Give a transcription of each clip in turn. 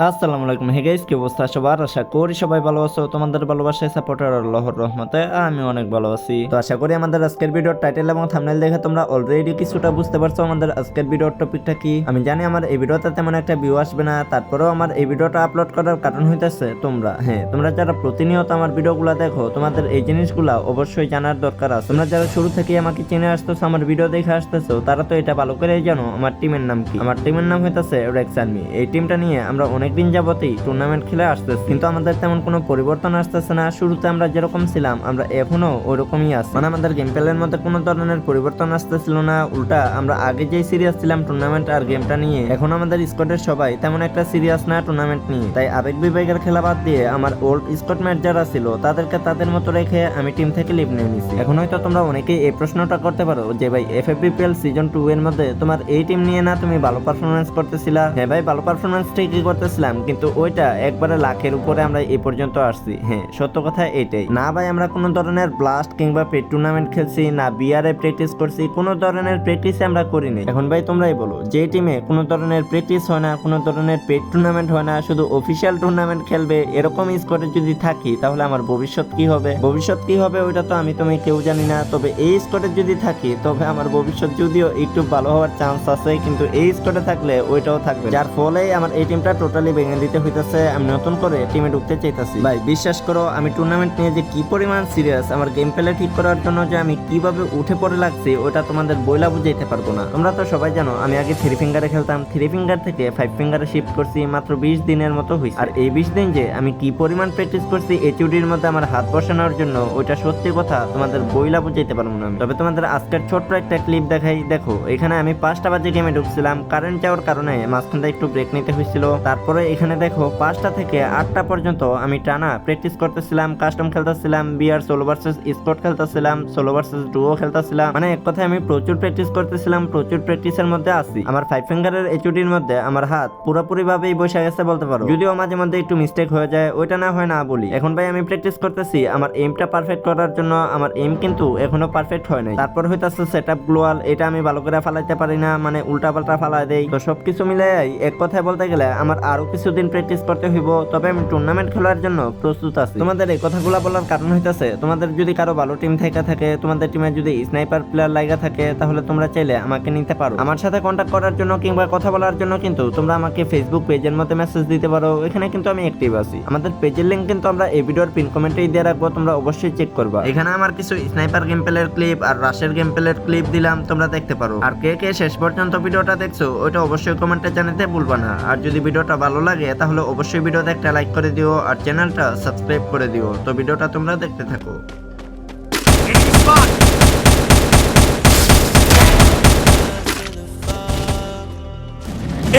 আসসালামু আলাইকুম। Hey guys, কি অবস্থা সবার? আশা করি সবাই ভালো আছো। তোমাদের ভালোবাসায় সাপোর্টার আল্লাহর রহমতে আমি অনেক ভালো আছি। তো আশা করি আমাদের আজকের ভিডিওর টাইটেল এবং থাম্বনেল দেখে তোমরা অলরেডি কিছুটা বুঝতে পারছো আমাদের আজকের ভিডিওর টপিকটা কি। আমি জানি আমার এই ভিডিওতে তেমন একটা ভিউ আসবে না, তারপরেও আমার এই ভিডিওটা আপলোড করার কারণ হইতেছে তোমরা যারা প্রতিনিয়ত আমার ভিডিওগুলো দেখো, তোমাদের এই জিনিসগুলা অবশ্যই জানার দরকার আছে। তোমরা যারা শুরু থেকে আমাকে চিনে আসতেছো, আমার ভিডিও দেখে আসতেছো, তারা তো এটা ভালো করেই জানো আমার টিমের নাম কি। আমার টিমের নাম হইতেছে রেক্স আর্মি। এই টিমটা নিয়ে আমরা অনেকদিন যাবতই টুর্নামেন্ট খেলে আসতেছি, কিন্তু আমাদের তেমন কোনো পরিবর্তন আসতেছে না। শুরুতে আমরা যেরকম ছিলাম আমরা এখনো ওরকমই আছি, মানে আমাদের গেম প্লের মধ্যে কোনো ধরনের পরিবর্তন আসতেছিল না। উল্টা আমরা আগে যেই সিরিয়াস ছিলাম টুর্নামেন্ট আর গেমটা নিয়ে, এখন আমাদের স্কোয়াডের সবাই তেমন একটা সিরিয়াস না টুর্নামেন্ট নিয়ে। তাই আবেগ বিবেকের খেলা বাদ দিয়ে আমার ওল্ড স্কোয়াডমেট যারা ছিল তাদেরকে তাদের মতো রেখে আমি টিম থেকে লিভ নিয়ে নিছি। এখন হয়তো তোমরা অনেকেই এই প্রশ্নটা করতে পারো যে ভাই এফএফবিপিএল সিজন 2 এর মধ্যে তোমার এই টিম নিয়ে না তুমি ভালো পারফরমেন্স করতেছিলা? হ্যাঁ ভাই, ভালো পারফরমেন্স ঠিকই করতেছিলাম, কিন্তু ওইটা একবারে লাখের উপরে আমরা এই পর্যন্ত আসছি। হ্যাঁ, সত্য কথা এটাই। না ভাই, আমরা কোনো ধরনের ব্লাস্ট কিংবা পেড টুর্নামেন্ট খেলছি না, বিআরএ প্র্যাকটিস করছি, কোনো ধরনের প্র্যাকটিস আমরা করিনি। এখন ভাই তোমরাই বলো, যে টিমে কোনো ধরনের প্র্যাকটিস হয় না, কোনো ধরনের পেড টুর্নামেন্ট হয় না, শুধু অফিসিয়াল টুর্নামেন্ট খেলবে, এরকম স্কোয়াডে যদি থাকি তাহলে আমার ভবিষ্যৎ কি হবে? ভবিষ্যৎ কি হবে ওইটা তো আমি তুমি কেউ জানি না। তবে এই স্কোয়াডে যদি থাকি তবে আমার ভবিষ্যৎ যদিও একটু ভালো হওয়ার চান্স আছে, কিন্তু এই স্কোয়াডে থাকলে ওইটাও থাকবে, যার ফলে আমার এই টিমটা টোটালি ভেঙে দিতে হইতেছে। আমি নতুন করে টিমে ঢুকতে চাইতেছি। ভাই বিশ্বাস করো, আমি টুর্নামেন্ট নিয়ে যে কি পরিমাণ সিরিয়াস, আমার গেম প্লে ঠিক করার জন্য যে আমি কিভাবে উঠে পড়ে লাগছি ওটা তোমাদের বইলা বুঝাইতে পারবো না। তোমরা তো সবাই জানো আমি আগে 3 ফিঙ্গারে খেলতাম, 3 ফিঙ্গার থেকে 5 ফিঙ্গারে শিফট করছি মাত্র 20 দিনের মতো হয়েছে। আর এই 20 দিন যে আমি কি পরিমাণ প্র্যাকটিস করছি এইচডির মধ্যে আমার হাত বসানোর জন্য, ওইটা সত্যি কথা তোমাদের বইলা বুঝাইতে পারবো না। তবে তোমাদের আজকের ছোট্ট একটা ক্লিপ দেখাই। দেখো, এখানে আমি 5টা বাজে গেমে ঢুকছিলাম, কারেন্ট যাওয়ার কারণে মাঝখানটা একটু ব্রেক নিতে হয়েছিল। তারপরে এখানে দেখো 5টা থেকে 8টা পর্যন্ত আমি টানা প্র্যাকটিস করতেছিলাম, কাস্টম খেলতেছিলাম, বিআর সোলো ভার্সেস স্কোয়াড খেলতেছিলাম, সোলো ভার্সেস ডুও খেলতেছিলাম। মানে এক কথায় আমি প্রচুর প্র্যাকটিস করতেছিলাম, প্রচুর প্র্যাকটিসের মধ্যে আছি। আমার 5 ফিঙ্গারের এইচডির মধ্যে আমার হাত পুরোপুরি ভাবেই বসে গেছে বলতে পারো, যদিও মাঝে মধ্যে একটু মিস্টেক হয়ে যায়, ওইটা না হয় না বলি। এখন ভাই আমি প্র্যাকটিস করতেছি আমার এইমটা পারফেক্ট করার জন্য। আমার এইম কিন্তু এখনো পারফেক্ট হয় নাই। তারপর হইতাছে সেটআপ গ্লোয়াল, এটা আমি ভালো করে ফালাইতে পারি না, মানে উল্টা পাল্টা ফালাই দেই। তো সবকিছু মিলে এক কথায় বলতে গেলে আমার আরো কিছুদিন প্র্যাকটিস করতে হইব, তবে আমি টুর্নামেন্ট খেলার জন্য প্রস্তুত আছি। তোমাদের এই কথাগুলো বলার কারণ হইতাছে, তোমাদের যদি কারো ভালো টিম থাকে, তোমাদের টিমে যদি স্নাইপার প্লেয়ার লাগা থাকে, তাহলে তোমরা চাইলে আমাকে নিতে পারো। আমার সাথে কন্ট্যাক্ট করার জন্য কিংবা কথা বলার জন্য কিন্তু তোমরা আমাকে ফেসবুক পেজের মধ্যে মেসেজ দিতে পারো, এখানে কিন্তু আমি অ্যাক্টিভ আছি। আমাদের পেজের লিংক কিন্তু আমরা এই ভিডিওর পিন কমেন্টেই দিয়ে রাখবো, তোমরা অবশ্যই চেক করবা। এখানে আমার কিছু স্নাইপার গেম প্লের ক্লিপ আর রাশের গেম প্লের ক্লিপ দিলাম, তোমরা দেখতে পারো। আর কে কে শেষ পর্যন্ত ভিডিওটা দেখছো ওইটা অবশ্যই কমেন্টে জানাতে ভুলবা না। আর যদি ভিডিওটা ভালো লাগে তাহলে অবশ্যই ভিডিওতে একটা লাইক করে দিও আর চ্যানেলটা সাবস্ক্রাইব করে দিও। তো ভিডিওটা তোমরা দেখতে থাকো।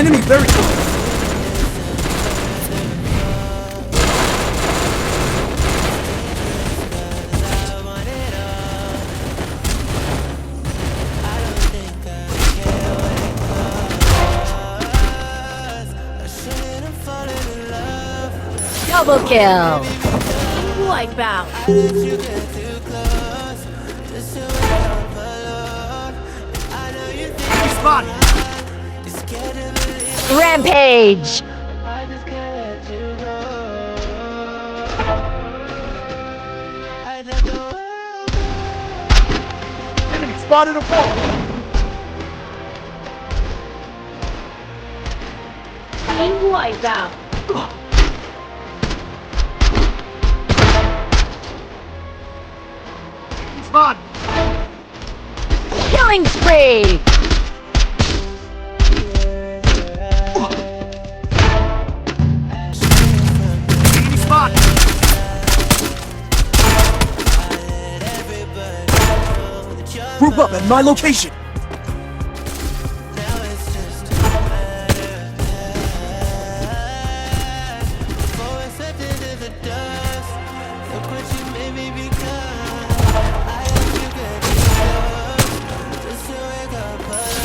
Enemy very close. Double kill! Wipe out! Spotted. Rampage! Enemy spotted a ball. Wipe out! Spot. Killing spree! Enemy spot. Group up at my location.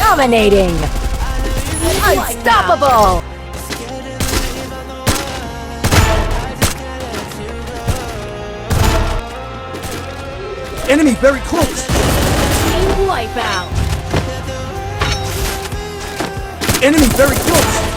Dominating! Unstoppable! Enemy very close. Wipe out! Enemy very close.